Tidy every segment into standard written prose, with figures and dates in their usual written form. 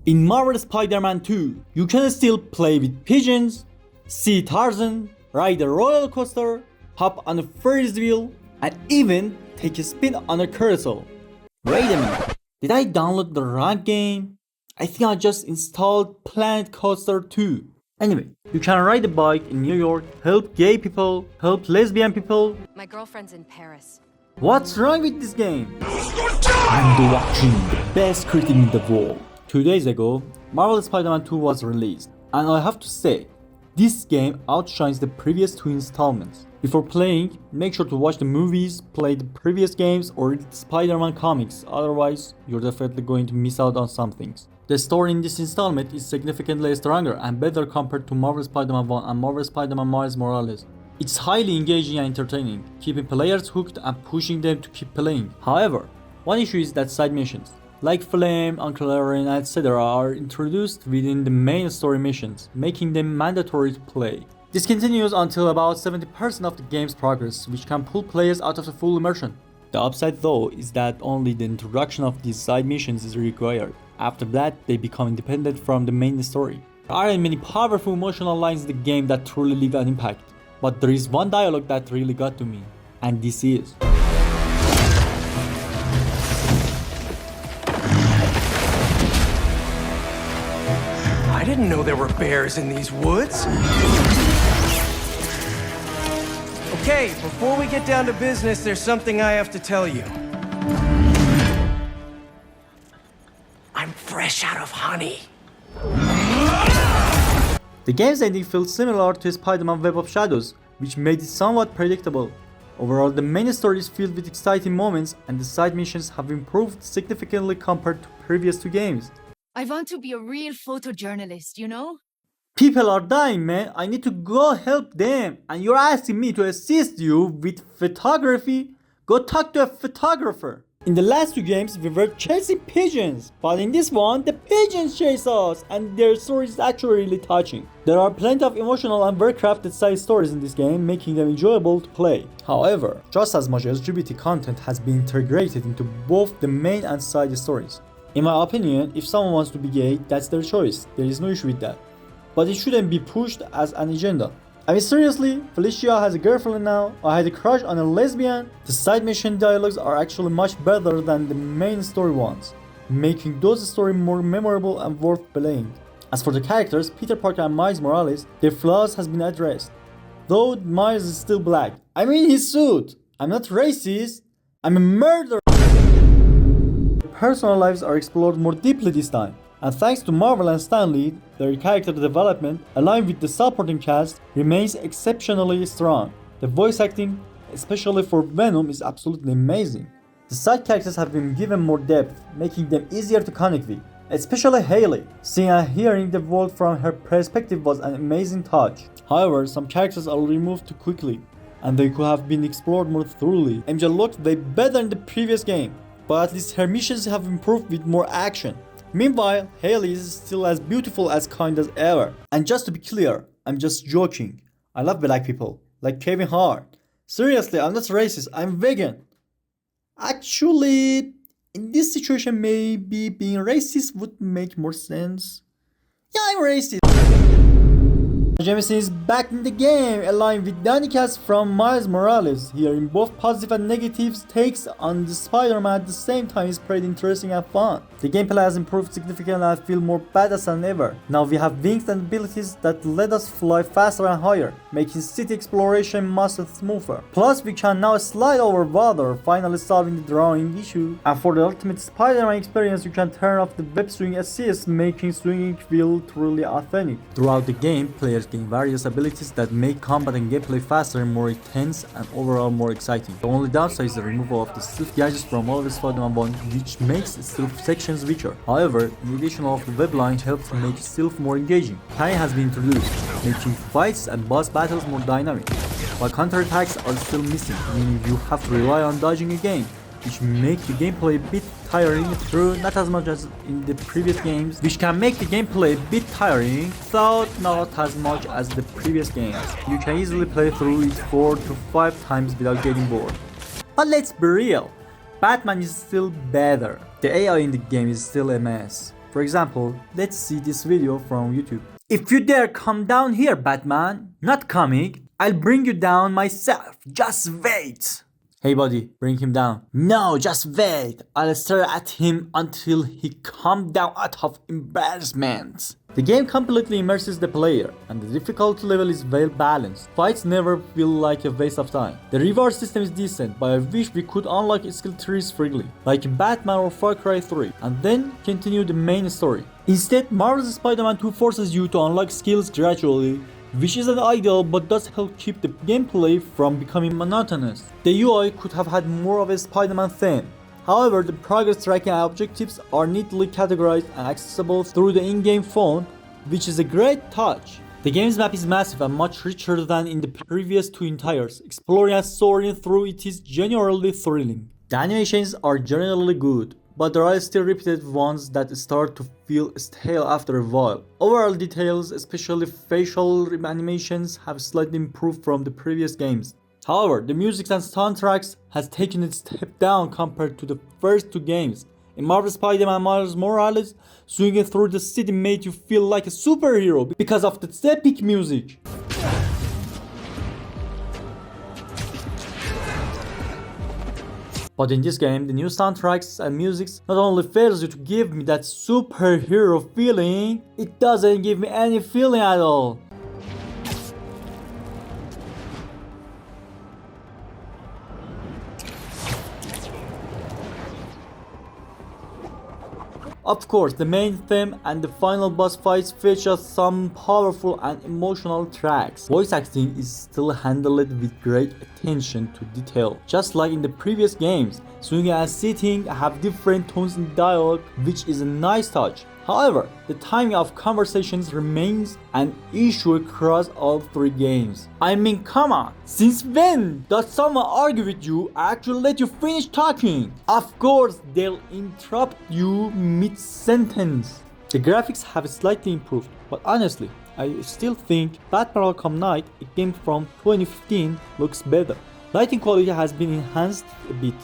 In Marvel Spider-Man 2, you can still play with pigeons, see Tarzan, ride a roller coaster, hop on a Ferris wheel, and even take a spin on a carousel. Wait a minute, did I download the wrong game? I think I just installed Planet Coaster 2. Anyway, you can ride a bike in New York, help gay people, help lesbian people. My girlfriend's in Paris. What's wrong with this game? I'm Dovahcritique, the best critic in the world. 2 days ago, Marvel Spider-Man 2 was released, and I have to say, this game outshines the previous 2 installments. Before playing, make sure to watch the movies, play the previous games, or read the Spider-Man comics, otherwise you're definitely going to miss out on some things. The story in this installment is significantly stronger and better compared to Marvel Spider-Man 1 and Marvel Spider-Man Miles Morales. It's highly engaging and entertaining, keeping players hooked and pushing them to keep playing. However, one issue is that side missions, like Flame, Uncle Aaron, etc. are introduced within the main story missions, making them mandatory to play. This continues until about 70% of the game's progress, which can pull players out of the full immersion. The upside though is that only the introduction of these side missions is required. After that, they become independent from the main story. There aren't many powerful emotional lines in the game that truly leave an impact, but there is one dialogue that really got to me, and this is: I didn't know there were bears in these woods. Okay, before we get down to business, there's something I have to tell you. I'm fresh out of honey. The game's ending feels similar to Spider-Man Web of Shadows, which made it somewhat predictable. Overall, the main story is filled with exciting moments, and the side missions have improved significantly compared to previous 2 games. I want to be a real photojournalist, you know? People are dying, man. I need to go help them. And you're asking me to assist you with photography? Go talk to a photographer. In the last 2 games, we were chasing pigeons. But in this one, the pigeons chase us. And their story is actually really touching. There are plenty of emotional and well-crafted side stories in this game, making them enjoyable to play. However, just as much LGBT content has been integrated into both the main and side stories. In my opinion, if someone wants to be gay, that's their choice. There is no issue with that. But it shouldn't be pushed as an agenda. I mean, seriously, Felicia has a girlfriend now, I had a crush on a lesbian. The side mission dialogues are actually much better than the main story ones, making those stories more memorable and worth playing. As for the characters, Peter Parker and Miles Morales, their flaws has been addressed. Though Miles is still black. I mean his suit. I'm not racist. I'm a murderer. Their personal lives are explored more deeply this time. And thanks to Marvel and Stan Lee, their character development, along with the supporting cast, remains exceptionally strong. The voice acting, especially for Venom, is absolutely amazing. The side characters have been given more depth, making them easier to connect with. Especially Hailey. Seeing and hearing the world from her perspective was an amazing touch. However, some characters are removed too quickly, and they could have been explored more thoroughly. MJ looked way better in the previous game, but at least her missions have improved with more action. Meanwhile, Hailey is still as beautiful as kind as ever. And just to be clear, I'm just joking. I love black people, like Kevin Hart. Seriously, I'm not racist, I'm vegan. Actually, in this situation, maybe being racist would make more sense. Yeah, I'm racist. Jameson is back in the game, aligned with Danny Cass from Miles Morales. Hearing both positive and negative takes on the Spider-Man at the same time is pretty interesting and fun. The gameplay has improved significantly and I feel more badass than ever. Now we have wings and abilities that let us fly faster and higher, making city exploration much smoother. Plus we can now slide over water, finally solving the drowning issue. And for the ultimate Spider-Man experience, you can turn off the web swing assist, making swinging feel truly authentic. Throughout the game, players gain various abilities that make combat and gameplay faster and more intense and overall more exciting. The only downside is the removal of the stealth gadgets from Marvel Spider-Man 1, which makes stealth sections richer. However, the addition of the web line helps make stealth more engaging. Parry has been introduced, making fights and boss battles more dynamic, while counterattacks are still missing, meaning you have to rely on dodging again, which make the gameplay a bit tiring, through not as much as in the previous games, which can make the gameplay a bit tiring, though not as much as the previous games. You can easily play through it 4 to 5 times without getting bored. But let's be real, Batman is still better. The AI in the game is still a mess. For example, let's see this video from YouTube. If you dare come down here, Batman, not coming, I'll bring you down myself. Just wait. Hey buddy, bring him down. No, just wait. I'll stare at him until he calms down out of embarrassment. The game completely immerses the player, and the difficulty level is well balanced. Fights never feel like a waste of time. The reward system is decent, but I wish we could unlock skill trees freely, like in Batman or Far Cry 3, and then continue the main story. Instead, Marvel's Spider-Man 2 forces you to unlock skills gradually, which isn't ideal but does help keep the gameplay from becoming monotonous. The UI could have had more of a Spider-Man theme. However, the progress tracking and objectives are neatly categorized and accessible through the in-game phone, which is a great touch. The game's map is massive and much richer than in the previous two entires. Exploring and soaring through it is genuinely thrilling. The animations are generally good, but there are still repeated ones that start to feel stale after a while. Overall details, especially facial animations, have slightly improved from the previous games. However, the music and soundtracks has taken a step down compared to the first two games. In Marvel Spider-Man Miles Morales, swinging through the city made you feel like a superhero because of the epic music. But in this game, the new soundtracks and music not only fails you to give me that superhero feeling, it doesn't give me any feeling at all. Of course, the main theme and the final boss fights feature some powerful and emotional tracks. Voice acting is still handled with great attention to detail. Just like in the previous games, swinging and sitting have different tones in dialogue, which is a nice touch. However, the timing of conversations remains an issue across all three games. I mean, come on, since when does someone argue with you actually let you finish talking? Of course, they'll interrupt you mid-sentence. The graphics have slightly improved, but honestly, I still think Batman Arkham Knight, a game from 2015, looks better. Lighting quality has been enhanced a bit,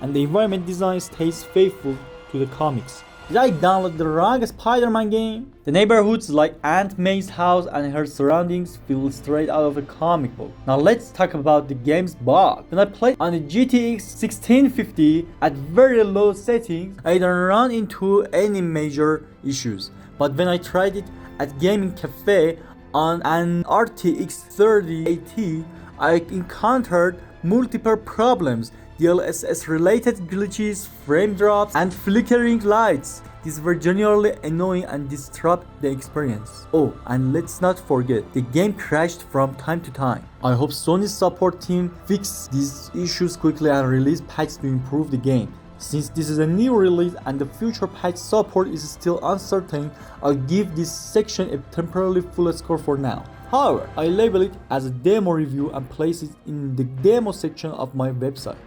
and the environment design stays faithful to the comics. Did I download the wrong Spider-Man game? The neighborhoods like Aunt May's house and her surroundings feel straight out of a comic book. Now let's talk about the game's bug. When I played on the GTX 1650 at very low settings, I didn't run into any major issues. But when I tried it at Gaming Cafe on an RTX 3080, I encountered multiple problems. DLSS related glitches, frame drops, and flickering lights. These were genuinely annoying and disrupt the experience. Oh, and let's not forget, the game crashed from time to time. I hope Sony's support team fix these issues quickly and release patches to improve the game. Since this is a new release and the future patch support is still uncertain, I'll give this section a temporarily full score for now. However, I label it as a demo review and place it in the demo section of my website.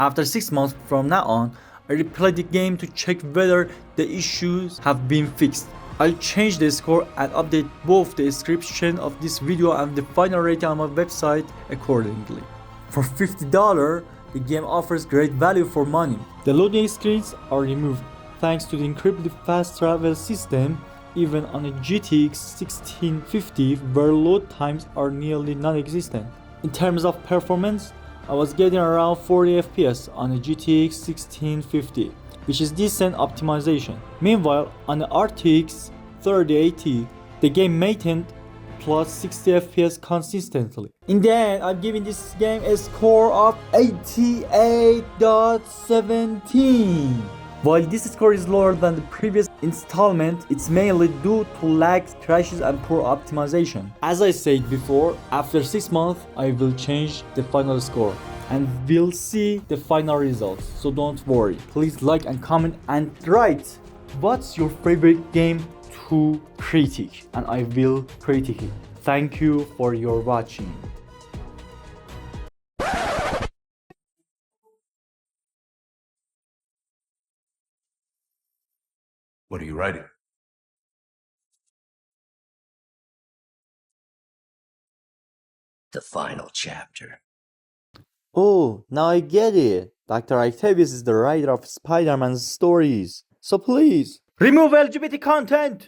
After 6 months from now on, I replay the game to check whether the issues have been fixed. I'll change the score and update both the description of this video and the final rating on my website accordingly. For $50, the game offers great value for money. The loading screens are removed thanks to the incredibly fast travel system, even on a GTX 1650 where load times are nearly non-existent. In terms of performance, I was getting around 40 FPS on a GTX 1650, which is decent optimization. Meanwhile, on the RTX 3080, the game maintained plus 60 FPS consistently. In the end, I'm giving this game a score of 88.17. While this score is lower than the previous installment, it's mainly due to lags, crashes and poor optimization. As I said before, after 6 months I will change the final score and we'll see the final results, so don't worry. Please like and comment and write what's your favorite game to critique, and I will critique it. Thank you for your watching. What are you writing? The final chapter. Oh, now I get it. Dr. Octavius is the writer of Spider-Man's stories. So please, Remove LGBT content.